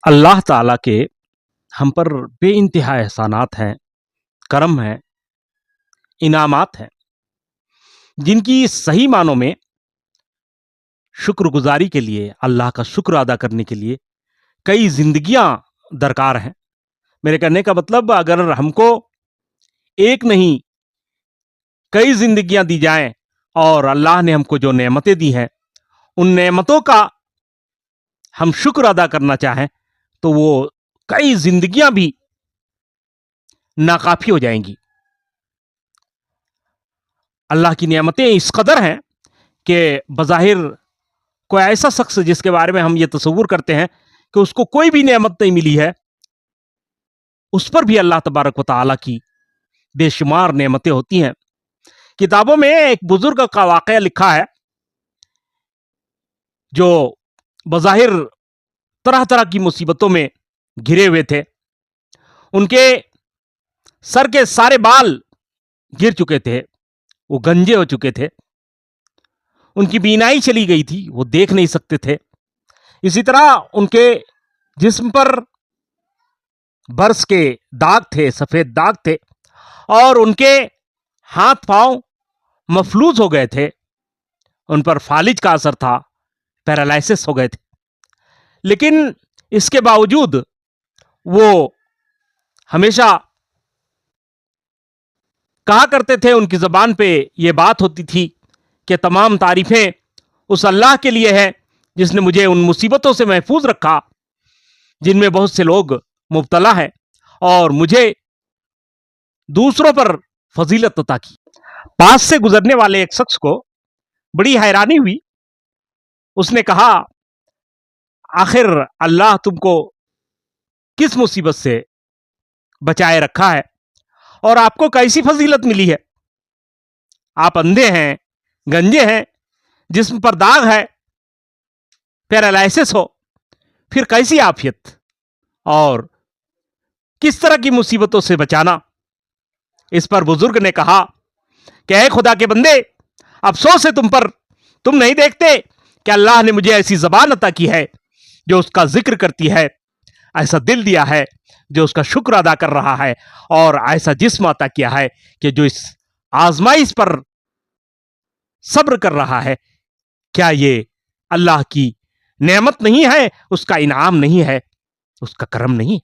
अल्लाह ताला के हम पर बेइंतहा एहसानात हैं, करम हैं, इनामात हैं, जिनकी सही मानों में शुक्रगुजारी के लिए, अल्लाह का शुक्र अदा करने के लिए कई जिंदगियां दरकार हैं। मेरे कहने का मतलब, अगर हमको एक नहीं कई जिंदगियां दी जाएं और अल्लाह ने हमको जो नेमतें दी हैं, उन नेमतों का हम शुक्र अदा करना चाहें तो वो कई जिंदगियां भी नाकाफी हो जाएंगी। अल्लाह की नेमतें इस कदर हैं कि बज़ाहिर कोई ऐसा शख्स जिसके बारे में हम ये तसव्वुर करते हैं कि उसको कोई भी नेमत नहीं मिली है, उस पर भी अल्लाह तबारक व तआला की बेशुमार नेमतें होती हैं। किताबों में एक बुजुर्ग का वाकया लिखा है जो बज़ाहिर तरह तरह की मुसीबतों में घिरे हुए थे। उनके सर के सारे बाल गिर चुके थे, वो गंजे हो चुके थे, उनकी बीनाई चली गई थी, वो देख नहीं सकते थे। इसी तरह उनके जिस्म पर बर्स के दाग थे, सफेद दाग थे, और उनके हाथ पांव मफलूज हो गए थे, उन पर फालिज का असर था, पैरालिसिस हो गए थे। लेकिन इसके बावजूद वो हमेशा कहा करते थे, उनकी जबान पे ये बात होती थी कि तमाम तारीफें उस अल्लाह के लिए है जिसने मुझे उन मुसीबतों से महफूज रखा जिनमें बहुत से लोग मुब्तला हैं, और मुझे दूसरों पर फजीलत अता की। पास से गुजरने वाले एक शख्स को बड़ी हैरानी हुई। उसने कहा, आखिर अल्लाह तुमको किस मुसीबत से बचाए रखा है और आपको कैसी फजीलत मिली है? आप अंधे हैं, गंजे हैं, जिस्म पर दाग है, पैरालिसिस हो, फिर कैसी आफियत और किस तरह की मुसीबतों से बचाना? इस पर बुजुर्ग ने कहा कि ऐ खुदा के बंदे, अफसोस है तुम पर, तुम नहीं देखते कि अल्लाह ने मुझे ऐसी जबान अता की है जो उसका जिक्र करती है, ऐसा दिल दिया है जो उसका शुक्र अदा कर रहा है, और ऐसा जिस्म अता किया है कि जो इस आजमाइश पर सब्र कर रहा है। क्या ये अल्लाह की नेमत नहीं है? उसका इनाम नहीं है? उसका करम नहीं?